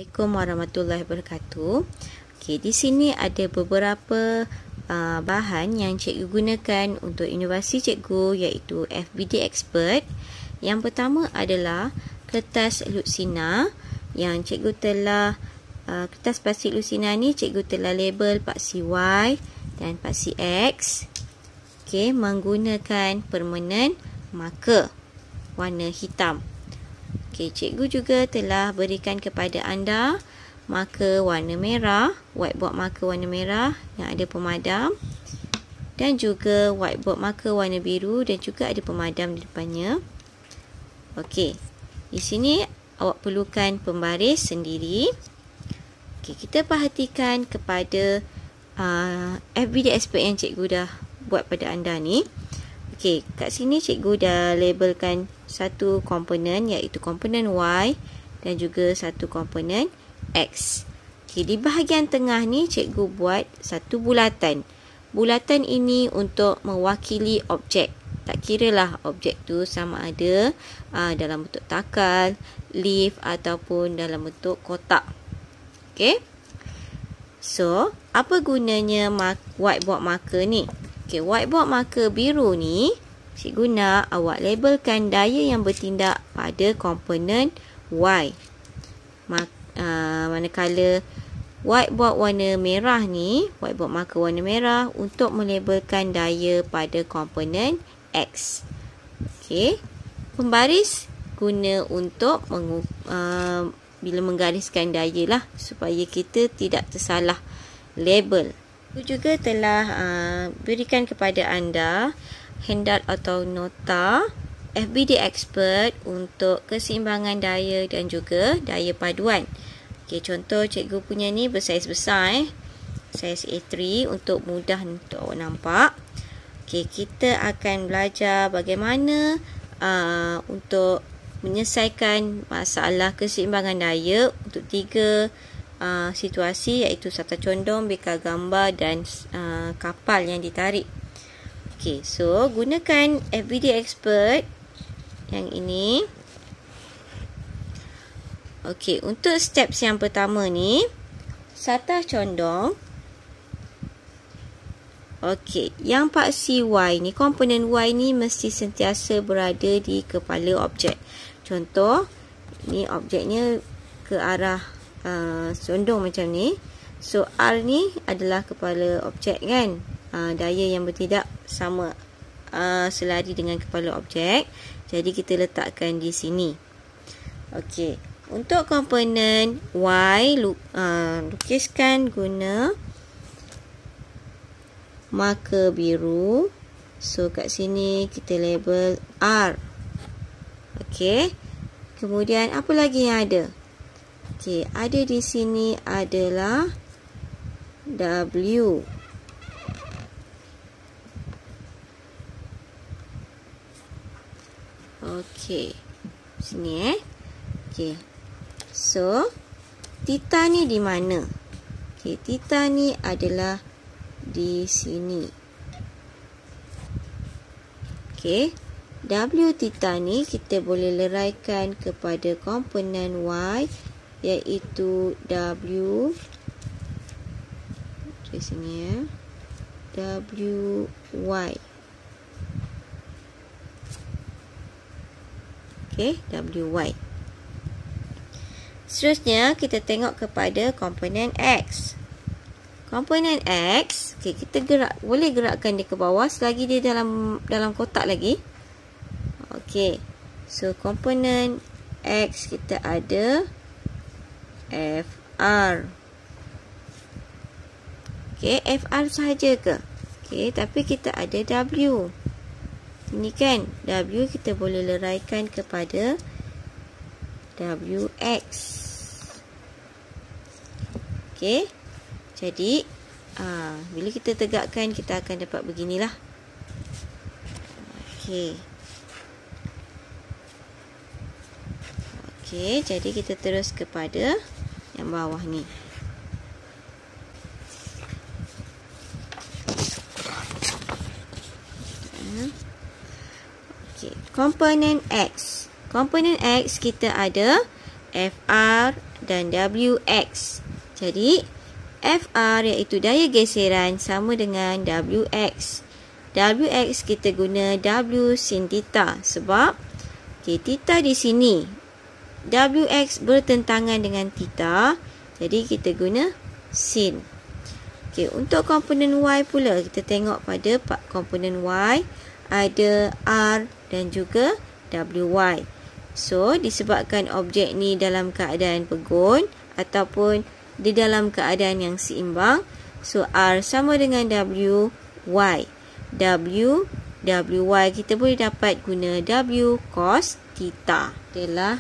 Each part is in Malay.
Assalamualaikum warahmatullahi wabarakatuh. Okey, di sini ada beberapa bahan yang cikgu gunakan untuk inovasi cikgu, iaitu FBD Expert. Yang pertama adalah kertas Luxina yang cikgu telah kertas plastik Luxina ni cikgu telah label paksi Y dan paksi X. Okey, menggunakan permanent marker warna hitam. Okey, cikgu juga telah berikan kepada anda marker warna merah, whiteboard marker warna merah yang ada pemadam, dan juga whiteboard marker warna biru dan juga ada pemadam di depannya. Okey, di sini awak perlukan pembaris sendiri. Okey, kita perhatikan kepada FBD Expert yang cikgu dah buat pada anda ni. Okey, kat sini cikgu dah labelkan satu komponen, iaitu komponen Y dan juga satu komponen X. Okey, di bahagian tengah ni cikgu buat satu bulatan. Bulatan ini untuk mewakili objek. Tak kiralah objek tu sama ada dalam bentuk takal, leaf ataupun dalam bentuk kotak. Okey. So, apa gunanya whiteboard marker ni? Okey, whiteboard marker biru ni cikgu nak awak labelkan daya yang bertindak pada komponen Y. Manakala whiteboard warna merah ni, whiteboard marker warna merah untuk melabelkan daya pada komponen X. Okey, pembaris guna untuk bila menggariskan daya lah, supaya kita tidak tersalah label. Aku juga telah berikan kepada anda handout atau nota FBD Expert untuk keseimbangan daya dan juga daya paduan. Okey, contoh cikgu punya ni bersaiz besar, saiz A3 untuk mudah untuk awak nampak. Okey, kita akan belajar bagaimana untuk menyelesaikan masalah keseimbangan daya untuk 3 situasi, iaitu sata condong, beka gambar dan kapal yang ditarik. Okey, so gunakan FBD Expert yang ini. Okey, untuk steps yang pertama ni, sata condong. Okey, yang paksi Y ni, komponen Y ni mesti sentiasa berada di kepala objek. Contoh, ni objeknya ke arah condong macam ni. So R ni adalah kepala objek kan, daya yang bertindak sama selari dengan kepala objek. Jadi kita letakkan di sini. Okey, untuk komponen Y lukiskan guna marker biru. So kat sini kita label R. Okey, kemudian apa lagi yang ada? Okey, ada di sini adalah W. Okey, sini Okey. So, theta ni di mana? Okey, theta ni adalah di sini. Okey, W theta ni kita boleh leraikan kepada komponen Y, iaitu W di sini ya. WY. Okey, WY. Seterusnya kita tengok kepada komponen X. Komponen X, okey, kita boleh gerakkan dia ke bawah selagi dia dalam kotak lagi. Okey. So komponen X kita ada FR. Okey, FR sahaja ke? Okey, tapi kita ada W. Ini kan, W kita boleh leraikan kepada WX. Okey, jadi bila kita tegakkan, kita akan dapat beginilah. Okey. Okey, jadi kita terus kepada yang bawah ni. Komponen X. Komponen X kita ada FR dan WX. Jadi FR iaitu daya geseran sama dengan WX. WX kita guna W sin theta sebab theta di sini. WX bertentangan dengan theta. Jadi kita guna sin. Untuk komponen Y pula, kita tengok pada komponen Y ada R dan juga WY. So, disebabkan objek ni dalam keadaan pegun ataupun di dalam keadaan yang seimbang, so R sama dengan W, Y. WY kita boleh dapat guna W cos theta. Adalah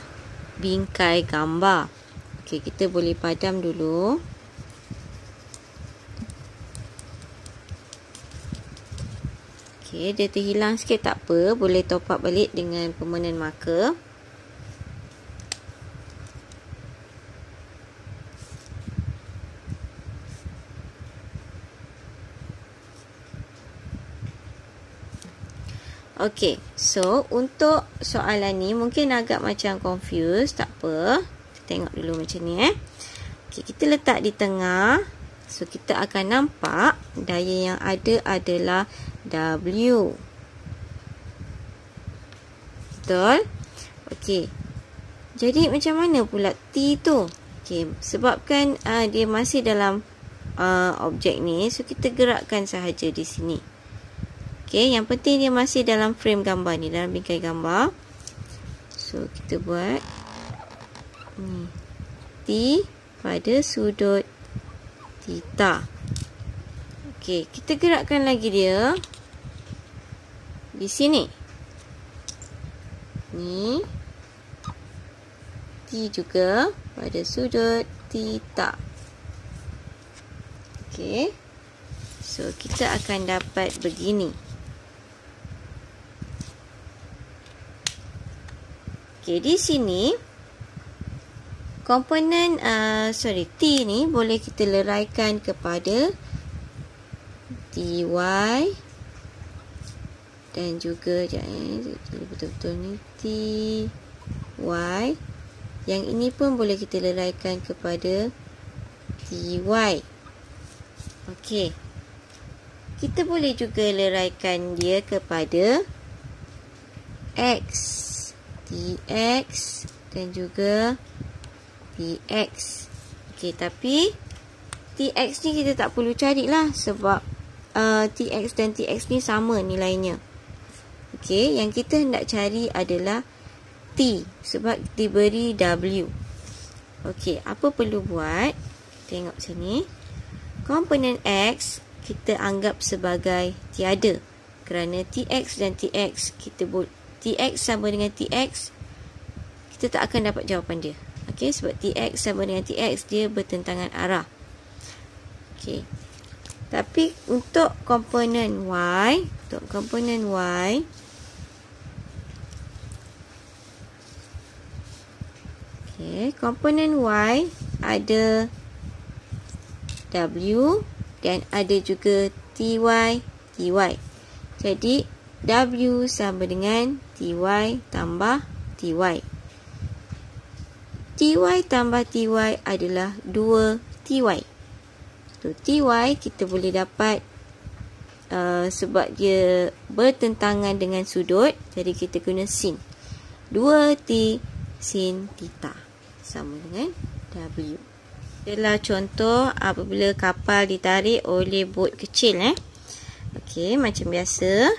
bingkai gambar. Okey, kita boleh padam dulu. Okey, dia terhilang sikit tak apa. Boleh top up balik dengan permanent marker. Okey, so untuk soalan ni mungkin agak macam confused, tak apa. Kita tengok dulu macam ni Okey, kita letak di tengah. So kita akan nampak daya yang ada adalah W. Betul? Okey. Jadi macam mana pula T tu? Okey, sebabkan dia masih dalam objek ni, so kita gerakkan sahaja di sini. Okey, yang penting dia masih dalam frame gambar ni, dalam bingkai gambar. So, kita buat ni. T pada sudut theta. Okey, kita gerakkan lagi dia di sini. Ni. T juga pada sudut theta. Okey. So, kita akan dapat begini. Okey, di sini komponen T ni boleh kita leraikan kepada TY dan juga betul-betul ni TY. Yang ini pun boleh kita leraikan kepada TY. Okey. Kita boleh juga leraikan dia kepada X. TX dan juga TX. Okey, tapi TX ni kita tak perlu carilah sebab TX dan TX ni sama nilainya. Okey, yang kita hendak cari adalah T sebab diberi W. Okey, apa perlu buat? Tengok sini. Komponen X kita anggap sebagai tiada kerana TX dan TX TX sama dengan TX, kita tak akan dapat jawapan dia. Okey, sebab TX sama dengan TX, dia bertentangan arah. Okey. Tapi untuk komponen Y, okey, komponen Y ada W dan ada juga TY. Jadi W sama dengan TY tambah TY. TY tambah TY adalah 2 TY. So, TY kita boleh dapat sebab dia bertentangan dengan sudut. Jadi kita guna sin. 2T sin theta sama dengan W. Adalah contoh apabila kapal ditarik oleh bot kecil. Okey, macam biasa.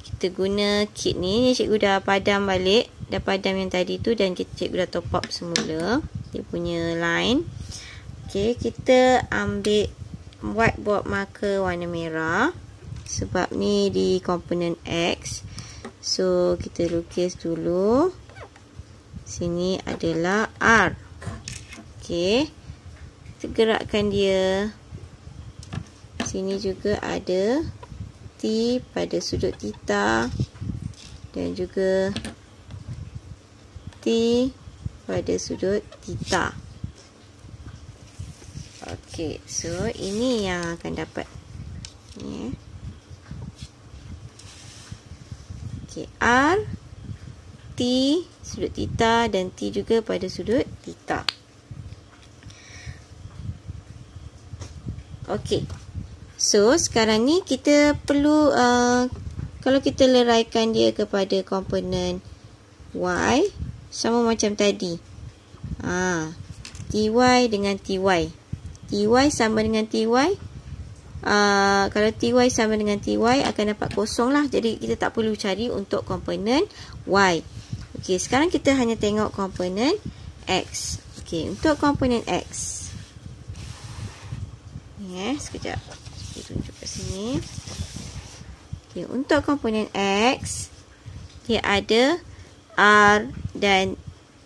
Kita guna kit ni. Cikgu dah padam balik. Dah padam yang tadi tu dan cikgu dah top up semula. Dia punya line. Okey, kita ambil whiteboard marker warna merah. Sebab ni di komponen X. So, kita lukis dulu. Sini adalah R. Okey. Kita gerakkan dia. Sini juga ada T pada sudut theta dan juga T pada sudut theta. Okey, so ini yang akan dapat. Ni. Okey, R, T sudut theta dan T juga pada sudut theta. Okey. So, sekarang ni kita perlu, kalau kita leraikan dia kepada komponen Y, sama macam tadi. Ty dengan Ty. Ty sama dengan Ty. Kalau Ty sama dengan Ty, akan dapat kosong lah. Jadi, kita tak perlu cari untuk komponen Y. Okey, sekarang kita hanya tengok komponen X. Okey, untuk komponen X. Sekejap. Kita tunjuk kat sini. Okay, untuk komponen X, dia ada R dan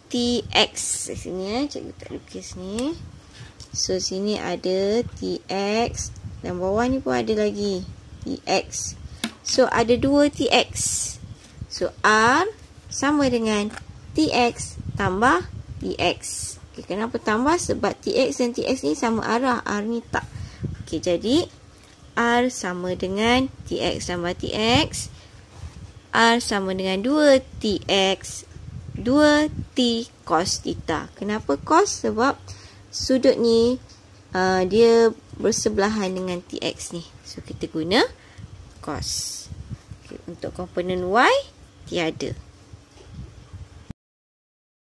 TX. Sini cikgu tak lukis ni. So, sini ada TX. Dan bawah ni pun ada lagi TX. So, ada 2 TX. So, R sama dengan TX tambah TX. Okay, kenapa tambah? Sebab TX dan TX ni sama arah. R ni tak. Okay, jadi R sama dengan TX tambah TX. R sama dengan 2TX 2T cos theta. Kenapa cos? Sebab sudut ni dia bersebelahan dengan TX ni. So, kita guna cos. Okay, untuk komponen Y, tiada.